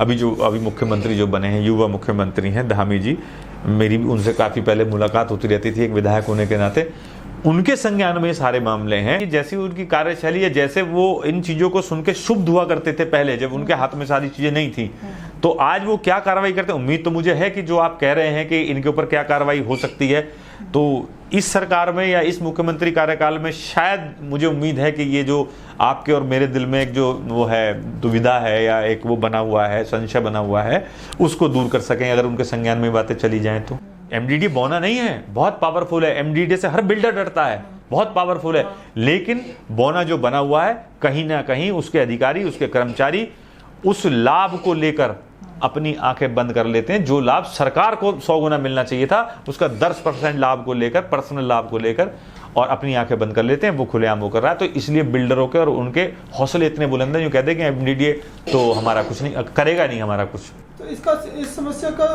अभी मुख्यमंत्री जो बने हैं, युवा मुख्यमंत्री हैं धामी जी, मेरी भी उनसे काफ़ी पहले मुलाकात होती रहती थी एक विधायक होने के नाते। उनके संज्ञान में सारे मामले हैं। जैसी उनकी कार्यशैली है, जैसे वो इन चीज़ों को सुन के शुभ हुआ करते थे पहले, जब उनके हाथ में सारी चीज़ें नहीं थी, तो आज वो क्या कार्रवाई करते हैं। उम्मीद तो मुझे है कि जो आप कह रहे हैं कि इनके ऊपर क्या कार्रवाई हो सकती है, तो इस सरकार में या इस मुख्यमंत्री कार्यकाल में शायद मुझे उम्मीद है कि ये जो आपके और मेरे दिल में एक जो वो है दुविधा है या एक वो बना हुआ है, संशय बना हुआ है, उसको दूर कर सकें अगर उनके संज्ञान में बातें चली जाएं तो। एमडीडी बौना नहीं है, बहुत पावरफुल है। एमडीडी से हर बिल्डर डरता है, बहुत पावरफुल है। लेकिन बौना जो बना हुआ है, कहीं ना कहीं उसके अधिकारी, उसके कर्मचारी उस लाभ को लेकर अपनी आंखें बंद कर लेते हैं। जो लाभ सरकार को 100 गुना मिलना चाहिए था, उसका 10% लाभ को लेकर, पर्सनल लाभ को लेकर, और अपनी आंखें बंद कर लेते हैं। वो खुलेआम वो कर रहा है। तो इसलिए बिल्डरों के और उनके हौसले इतने बुलंद हैं जो कहते हैं कि एमडीडी तो हमारा कुछ नहीं करेगा, नहीं हमारा कुछ। तो इस समस्या का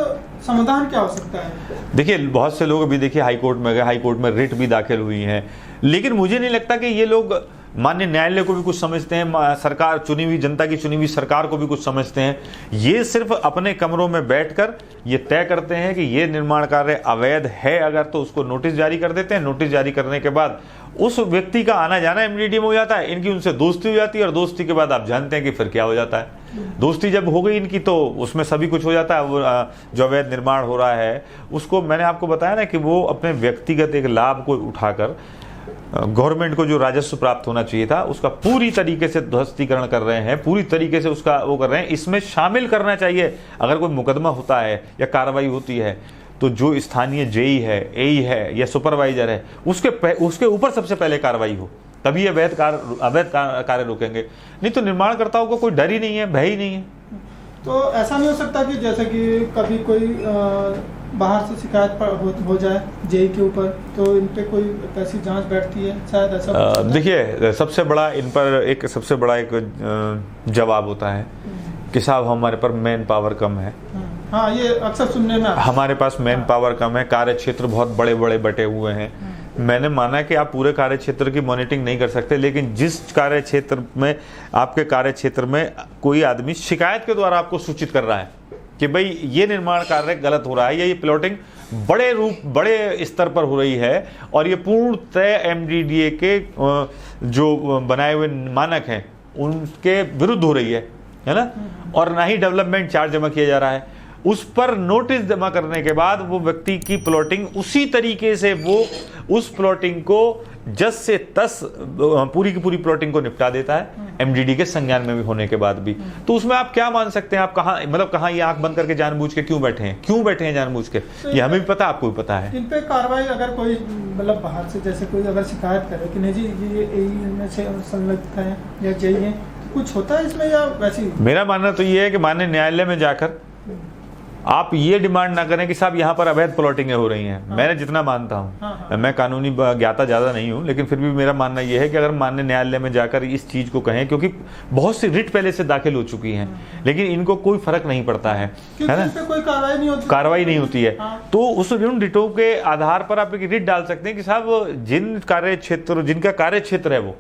समाधान क्या हो सकता है? देखिए, बहुत से लोग अभी देखिए हाईकोर्ट में गए, हाईकोर्ट में रिट भी दाखिल हुई है, लेकिन मुझे नहीं लगता कि ये लोग माननीय न्यायालय को भी कुछ समझते हैं, सरकार चुनी हुई, जनता की चुनी हुई सरकार को भी कुछ समझते हैं। ये सिर्फ अपने कमरों में बैठकर ये तय करते हैं कि ये निर्माण कार्य अवैध है अगर, तो उसको नोटिस जारी कर देते हैं। नोटिस जारी करने के बाद उस व्यक्ति का आना जाना एमडीडी में हो जाता है, इनकी उनसे दोस्ती हो जाती है, और दोस्ती के बाद आप जानते हैं कि फिर क्या हो जाता है। दोस्ती जब हो गई इनकी तो उसमें सभी कुछ हो जाता है। वो जो अवैध निर्माण हो रहा है उसको मैंने आपको बताया ना कि वो अपने व्यक्तिगत एक लाभ को उठाकर गवर्नमेंट को जो राजस्व प्राप्त होना चाहिए था उसका पूरी तरीके से ध्वस्तीकरण कर रहे हैं, पूरी तरीके से उसका वो कर रहे हैं। इसमें शामिल करना चाहिए, अगर कोई मुकदमा होता है या कार्रवाई होती है तो जो स्थानीय जेई है, एई है या सुपरवाइजर है, उसके ऊपर सबसे पहले कार्रवाई हो, तभी अवैध कार्य रोकेंगे। नहीं तो निर्माणकर्ताओं को कोई डर ही नहीं है, भय ही नहीं है। तो ऐसा नहीं हो सकता कि जैसे कि कभी कोई बाहर से शिकायत हो जाए जेई के ऊपर, तो इन पे कोई ऐसी जांच बैठती है, शायद ऐसा? देखिए, सबसे बड़ा इन पर एक जवाब होता है कि साहब हमारे पर मैन पावर कम है। हाँ, ये अक्सर सुनने में हमारे पास मैन पावर कम है, कार्य क्षेत्र बहुत बड़े बड़े बटे हुए हैं। मैंने माना कि आप पूरे कार्य क्षेत्र की मॉनिटरिंग नहीं कर सकते, लेकिन जिस कार्य क्षेत्र में, आपके कार्य क्षेत्र में कोई आदमी शिकायत के द्वारा आपको सूचित कर रहा है कि भाई ये निर्माण कार्य गलत हो रहा है या ये प्लॉटिंग बड़े स्तर पर हो रही है और ये पूर्णतः एमडीडीए के जो बनाए हुए मानक हैं उनके विरुद्ध हो रही है ना, और ना ही डेवलपमेंट चार्ज जमा किया जा रहा है, उस पर नोटिस जमा करने के बाद वो व्यक्ति की प्लॉटिंग उसी तरीके से वो उस प्लॉटिंग को जस से तस पूरी की पूरी प्लॉटिंग को निपटा देता है, एमडीडी के संज्ञान में भी होने के बाद भी। तो उसमें आप क्या मान सकते हैं? आप कहाँ ये आंख बंद करके जानबूझ के क्यों बैठे हैं जानबूझ के? ये हमें भी पता, आपको भी पता है। इन पे कार्रवाई अगर कोई मतलब बाहर से जैसे कोई अगर शिकायत करे कि नहीं जी ये इनमें से संलग्न है या जेई है, तो कुछ होता है इसमें या वैसे? मेरा मानना तो ये है कि माननीय न्यायालय में जाकर आप ये डिमांड ना करें कि साहब यहाँ पर अवैध प्लॉटिंगें हो रही हैं। हाँ। मैंने जितना मानता हूँ, हाँ। मैं कानूनी ज्ञाता ज़्यादा नहीं हूँ, लेकिन फिर भी मेरा मानना ये है कि अगर माननीय न्यायालय में जाकर इस चीज़ को कहें, क्योंकि बहुत सी रिट पहले से दाखिल हो चुकी हैं, लेकिन इनको कोई फर्क नहीं पड़ता है ना, कोई कार्रवाई नहीं होती है। हाँ। तो उस रिटों के आधार पर आप एक रिट डाल सकते हैं कि साहब जिनका कार्य क्षेत्र है, वो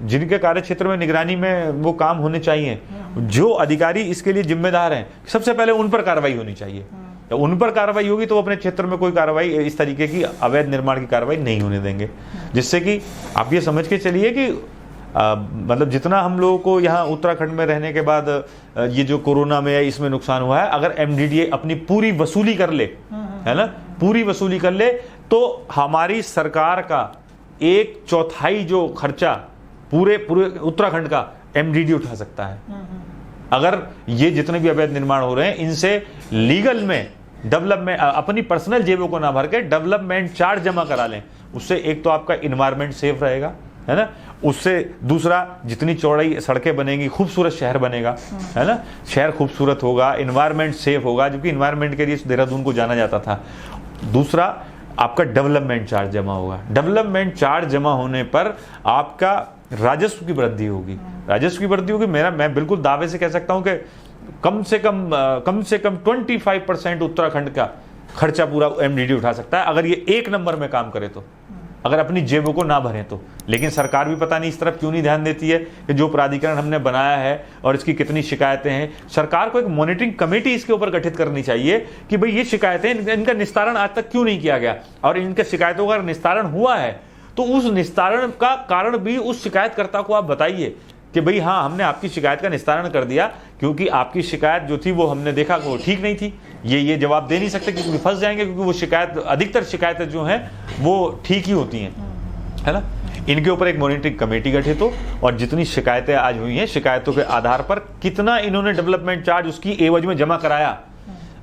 जिनके कार्य क्षेत्र में निगरानी में वो काम होने चाहिए, जो अधिकारी इसके लिए जिम्मेदार हैं, सबसे पहले उन पर कार्रवाई होनी चाहिए। तो उन पर कार्रवाई होगी तो वो अपने क्षेत्र में कोई कार्रवाई इस तरीके की अवैध निर्माण की कार्रवाई नहीं होने देंगे, जिससे कि आप ये समझ के चलिए कि मतलब जितना हम लोगों को यहाँ उत्तराखंड में रहने के बाद ये जो कोरोना में इसमें नुकसान हुआ है, अगर एमडीडीए अपनी पूरी वसूली कर ले, है ना, पूरी वसूली कर ले, तो हमारी सरकार का 1/4 जो खर्चा पूरे उत्तराखंड का एमडीडी उठा सकता है। अगर ये जितने भी अवैध निर्माण हो रहे हैं इनसे लीगल में डेवलपमेंट, अपनी पर्सनल जेबों को ना भर के डेवलपमेंट चार्ज जमा करा लें, उससे एक तो आपका इन्वायरमेंट सेफ रहेगा, है ना, उससे दूसरा जितनी चौड़ाई सड़कें बनेंगी, खूबसूरत शहर बनेगा, है ना, शहर खूबसूरत होगा, इन्वायरमेंट सेफ होगा, क्योंकि इन्वायरमेंट के लिए देहरादून को जाना जाता था। दूसरा आपका डेवलपमेंट चार्ज जमा होगा। डेवलपमेंट चार्ज जमा होने पर आपका राजस्व की वृद्धि होगी, मैं बिल्कुल दावे से कह सकता हूं कि कम से कम 25% उत्तराखंड का खर्चा पूरा एमडीडी उठा सकता है, अगर ये 1 नंबर में काम करे तो। अगर अपनी जेबों को ना भरें तो। लेकिन सरकार भी पता नहीं इस तरफ क्यों नहीं ध्यान देती है कि जो प्राधिकरण हमने बनाया है और इसकी कितनी शिकायतें हैं। सरकार को एक मॉनिटरिंग कमेटी इसके ऊपर गठित करनी चाहिए कि भाई ये शिकायतें, इनका निस्तारण आज तक क्यों नहीं किया गया, और इनके शिकायतों का निस्तारण हुआ है तो उस निस्तारण का कारण भी उस शिकायतकर्ता को आप बताइए कि भाई हाँ, हमने आपकी शिकायत का निस्तारण कर दिया क्योंकि आपकी शिकायत जो थी वो हमने देखा वो ठीक नहीं थी। ये जवाब दे नहीं सकते क्योंकि फंस जाएंगे, क्योंकि वो शिकायत, अधिकतर शिकायतें जो हैं वो ठीक ही होती हैं, है ना। इनके ऊपर एक मॉनिटरिंग कमेटी गठित हो और जितनी शिकायतें आज हुई हैं, शिकायतों के आधार पर कितना इन्होंने डेवलपमेंट चार्ज उसकी एवज में जमा कराया।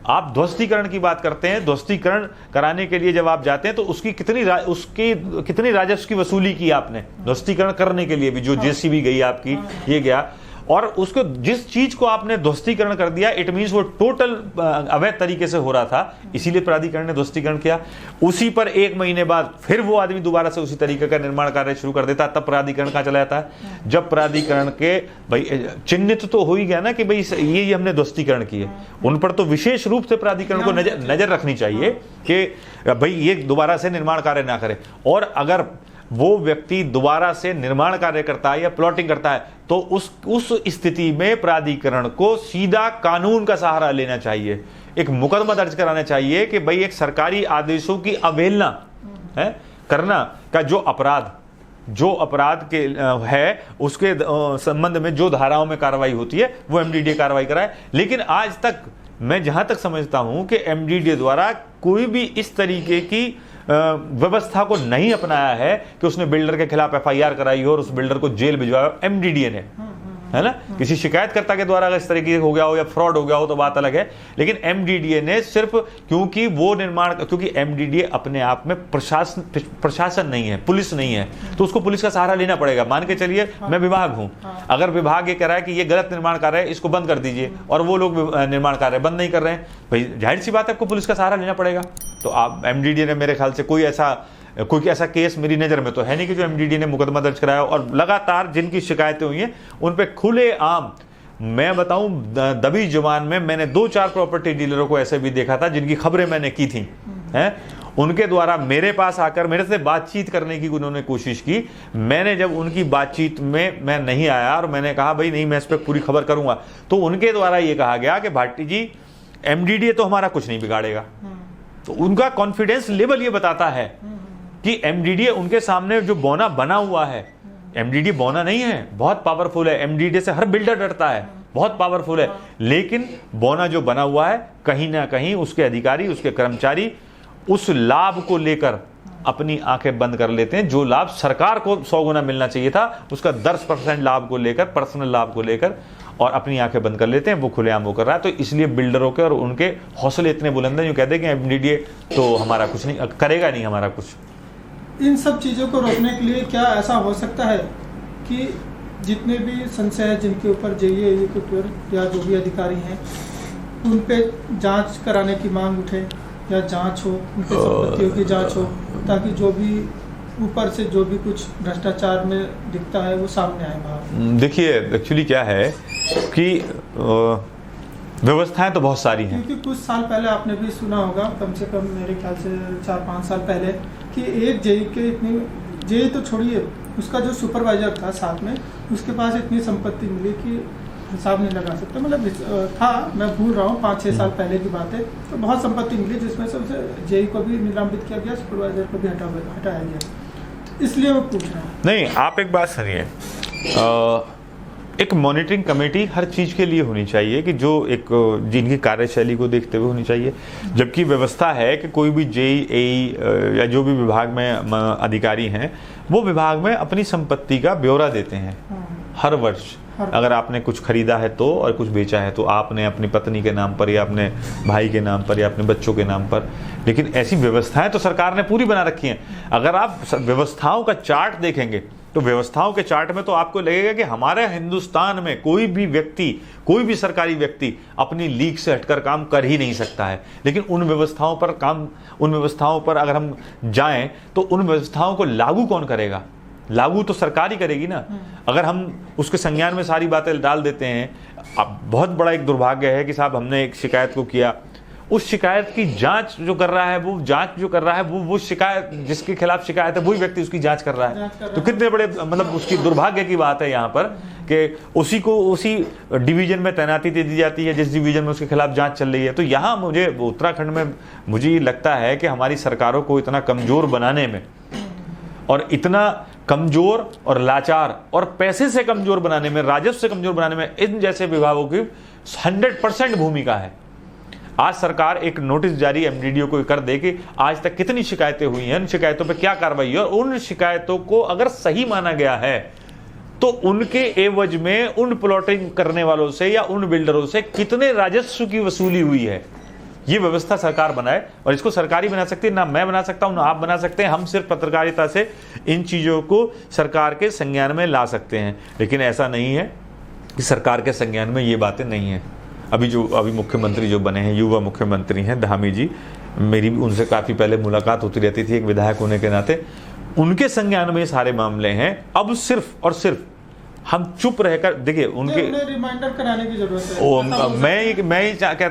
आप ध्वस्तीकरण की बात करते हैं, ध्वस्तीकरण कराने के लिए जब आप जाते हैं तो उसकी कितनी राजस्व की वसूली की आपने ध्वस्तीकरण करने के लिए भी, जो जेसीबी गई आपकी, ये गया, और उसको जिस चीज को आपने ध्वस्तीकरण कर दिया, इट मींस वो टोटल अवैध तरीके से हो रहा था, इसीलिए प्राधिकरण ने ध्वस्तीकरण किया। उसी पर 1 महीने बाद फिर वो आदमी दोबारा से उसी तरीके का निर्माण कार्य शुरू कर देता, तब प्राधिकरण कहाँ चला जाता है। जब प्राधिकरण के भाई चिन्हित तो हो ही गया ना कि भाई ये हमने ध्वस्तीकरण किए, उन पर तो विशेष रूप से प्राधिकरण को नजर रखनी चाहिए कि भाई ये दोबारा से निर्माण कार्य ना करे। और अगर वो व्यक्ति दोबारा से निर्माण कार्य करता है या प्लॉटिंग करता है तो उस स्थिति में प्राधिकरण को सीधा कानून का सहारा लेना चाहिए, एक मुकदमा दर्ज कराना चाहिए कि भाई एक सरकारी आदेशों की अवहेलना है करना का जो अपराध के है उसके संबंध में जो धाराओं में कार्रवाई होती है वो एमडीडीए कार्रवाई कराए। लेकिन आज तक मैं जहां तक समझता हूं कि एमडीडीए द्वारा कोई भी इस तरीके की व्यवस्था को नहीं अपनाया है कि उसने बिल्डर के खिलाफ एफआईआर कराई हो और उस बिल्डर को जेल भिजवाया। एमडीडीए ने, है ना, किसी शिकायतकर्ता के द्वारा अगर इस तरीके हो गया हो या फ्रॉड हो गया हो तो बात अलग है, लेकिन एमडीडीए ने सिर्फ क्योंकि एमडीडीए अपने आप में प्रशासन नहीं है, पुलिस नहीं है, तो उसको पुलिस का सहारा लेना पड़ेगा। मान के चलिए मैं विभाग हूं, अगर विभाग ये कह रहा है कि ये गलत निर्माण कार्य है, इसको बंद कर दीजिए, और वो लोग निर्माण कार्य बंद नहीं कर रहे हैं, भाई जाहिर सी बात है आपको पुलिस का सहारा लेना पड़ेगा। तो आप एमडीडीए ने मेरे ख्याल से कोई ऐसा केस मेरी नज़र में तो है नहीं कि जो एमडीडीए ने मुकदमा दर्ज कराया, और लगातार जिनकी शिकायतें हुई हैं उन पे खुले आम, मैं बताऊं दबी जुबान में मैंने 2-4 प्रॉपर्टी डीलरों को ऐसे भी देखा था जिनकी खबरें मैंने की थी, हैं, उनके द्वारा मेरे पास आकर मेरे से बातचीत करने की उन्होंने कोशिश की। मैंने जब उनकी बातचीत में मैं नहीं आया और मैंने कहा भाई नहीं, मैं इस पर पूरी खबर करूंगा, तो उनके द्वारा ये कहा गया कि भाटी जी एमडीडीए तो हमारा कुछ नहीं बिगाड़ेगा। तो उनका कॉन्फिडेंस लेवल ये बताता है कि एमडीडीए उनके सामने जो बौना बना हुआ है, एमडीडीए बौना नहीं है, बहुत पावरफुल है, एमडीडीए से हर बिल्डर डरता है, बहुत पावरफुल है, लेकिन बौना जो बना हुआ है कहीं ना कहीं उसके अधिकारी, उसके कर्मचारी उस लाभ को लेकर अपनी आंखें बंद कर लेते हैं। जो लाभ सरकार को 100 गुना मिलना चाहिए था उसका 10% लाभ को लेकर, पर्सनल लाभ को लेकर, और अपनी आंखें बंद कर लेते हैं, वो खुलेआम वो कर रहा है। तो इसलिए बिल्डरों के और उनके हौसले इतने बुलंद हैं जो कहते हैं कि एमडीडीए तो हमारा कुछ नहीं करेगा, नहीं हमारा कुछ। इन सब चीज़ों को रोकने के लिए क्या ऐसा हो सकता है कि जितने भी संशय है जिनके ऊपर जेईए या जो भी अधिकारी हैं उन पे जांच कराने की मांग उठे या जांच हो, उनके संपत्तियों की जांच हो, ताकि जो भी ऊपर से जो भी कुछ भ्रष्टाचार में दिखता है वो सामने आए बाहर। देखिए एक्चुअली क्या है कि व्यवस्थाएं तो बहुत सारी हैं, क्योंकि कुछ साल पहले आपने भी सुना होगा, कम से कम मेरे ख्याल से 4-5 साल पहले, कि एक जेई के इतनी, जेई तो छोड़िए, उसका जो सुपरवाइजर था साथ में, उसके पास इतनी संपत्ति मिली कि हिसाब नहीं लगा सकता। मतलब था, मैं भूल रहा हूँ, 5-6 साल पहले की बात है, तो बहुत संपत्ति मिली जिसमें से उसे जेई को भी निलंबित किया गया, सुपरवाइजर को भी हटाया गया। इसलिए वो पूछ रहा हूँ। नहीं, आप एक बात सुनिए, एक मॉनिटरिंग कमेटी हर चीज़ के लिए होनी चाहिए कि जो एक जिनकी कार्यशैली को देखते हुए होनी चाहिए। जबकि व्यवस्था है कि कोई भी जेई एई या जो भी विभाग में अधिकारी हैं वो विभाग में अपनी संपत्ति का ब्यौरा देते हैं हर वर्ष। अगर आपने कुछ खरीदा है तो, और कुछ बेचा है तो, आपने अपनी पत्नी के नाम पर या अपने भाई के नाम पर या अपने बच्चों के नाम पर, लेकिन ऐसी व्यवस्थाएं तो सरकार ने पूरी बना रखी हैं। अगर आप व्यवस्थाओं का चार्ट देखेंगे तो व्यवस्थाओं के चार्ट में तो आपको लगेगा कि हमारे हिंदुस्तान में कोई भी व्यक्ति, कोई भी सरकारी व्यक्ति अपनी लीक से हटकर काम कर ही नहीं सकता है। लेकिन उन व्यवस्थाओं पर अगर हम जाएं तो उन व्यवस्थाओं को लागू कौन करेगा? लागू तो सरकार ही करेगी ना। अगर हम उसके संज्ञान में सारी बातें डाल देते हैं, अब बहुत बड़ा एक दुर्भाग्य है कि साहब हमने एक शिकायत को किया उस शिकायत की जांच जो कर रहा है, वो जांच जो कर रहा है वो शिकायत जिसके खिलाफ शिकायत है वही व्यक्ति उसकी जांच कर रहा है। तो कितने बड़े मतलब उसकी दुर्भाग्य की बात है यहाँ पर कि उसी को उसी डिवीजन में तैनाती दे दी जाती है जिस डिवीजन में उसके खिलाफ जांच चल रही है। तो यहाँ मुझे उत्तराखंड में मुझे ये लगता है कि हमारी सरकारों को इतना कमजोर बनाने में और इतना कमजोर और लाचार और पैसे से कमजोर बनाने में, राजस्व से कमजोर बनाने में इन जैसे विभागों की 100% भूमिका है। आज सरकार एक नोटिस जारी एमडीडीओ को कर दे कि आज तक कितनी शिकायतें हुई हैं, उन शिकायतों पे क्या कार्रवाई है, और उन शिकायतों को अगर सही माना गया है तो उनके एवज में उन प्लॉटिंग करने वालों से या उन बिल्डरों से कितने राजस्व की वसूली हुई है, ये व्यवस्था सरकार बनाए। और इसको सरकार ही बना सकती है, ना मैं बना सकता हूं ना आप बना सकते हैं। हम सिर्फ पत्रकारिता से इन चीजों को सरकार के संज्ञान में ला सकते हैं, लेकिन ऐसा नहीं है कि सरकार के संज्ञान में ये बातें नहीं है। अभी मुख्यमंत्री जो बने हैं, युवा मुख्यमंत्री हैं धामी जी, मेरी भी उनसे काफी पहले मुलाकात होती रहती थी एक विधायक होने के नाते, उनके संज्ञान में ये सारे मामले हैं। अब सिर्फ और सिर्फ हम चुप रहकर देखिए उनके रिमाइंडर कराने की जरूरत है।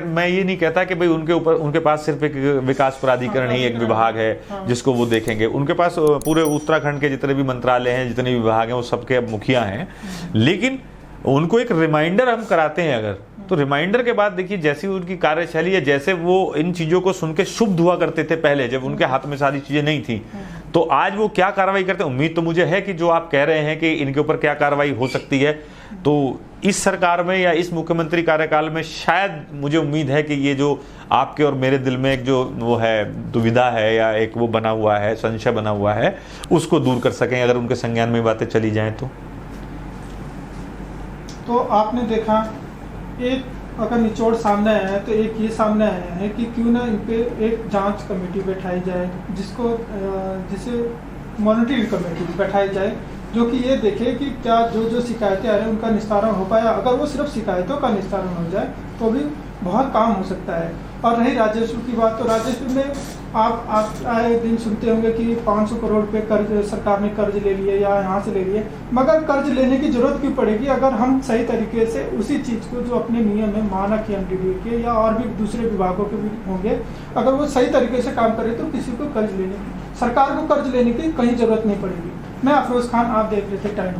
मैं ये नहीं कहता कि भाई उनके पास सिर्फ एक विकास प्राधिकरण ही एक विभाग है जिसको वो देखेंगे। उनके पास पूरे उत्तराखंड के जितने भी मंत्रालय हैं, जितने भी विभाग हैं, वो सबके मुखिया हैं। लेकिन उनको एक रिमाइंडर हम कराते हैं अगर, तो रिमाइंडर के बाद देखिए जैसी उनकी कार्यशैली है, जैसे वो इन चीजों को सुन के शुभ हुआ करते थे पहले जब उनके हाथ में सारी चीजें नहीं थी, तो आज वो क्या कार्रवाई करते हैं। उम्मीद तो मुझे है कि जो आप कह रहे हैं कि इनके ऊपर क्या कार्रवाई हो सकती है, तो इस सरकार में या इस मुख्यमंत्री कार्यकाल में शायद मुझे उम्मीद है कि ये जो आपके और मेरे दिल में एक जो वो है दुविधा है या एक वो बना हुआ है, संशय बना हुआ है, उसको दूर कर सकें अगर उनके संज्ञान में बातें चली जाएं। तो आपने देखा एक अगर निचोड़ सामने आया है तो एक ये सामने आया है कि क्यों ना इन पे एक जांच कमेटी बैठाई जाए, जिसे मॉनिटरिंग कमेटी बैठाई जाए, जो कि ये देखे कि क्या जो शिकायतें आ रही हैं उनका निस्तारण हो पाया। अगर वो सिर्फ शिकायतों का निस्तारण हो जाए तो भी बहुत काम हो सकता है। और रही राजस्व की बात, तो राजस्व में आप आए दिन सुनते होंगे कि 500 करोड़ रुपए कर्ज सरकार ने कर्ज ले लिए या यहाँ से ले लिए, मगर कर्ज लेने की जरूरत क्यों पड़ेगी अगर हम सही तरीके से उसी चीज को जो अपने नियम है मानक एमडीडीओ के या और भी दूसरे विभागों के भी होंगे, अगर वो सही तरीके से काम करे तो किसी को सरकार को कर्ज लेने की कहीं जरूरत नहीं पड़ेगी। मैं अफरोज खान, आप देख रहे थे टाइम।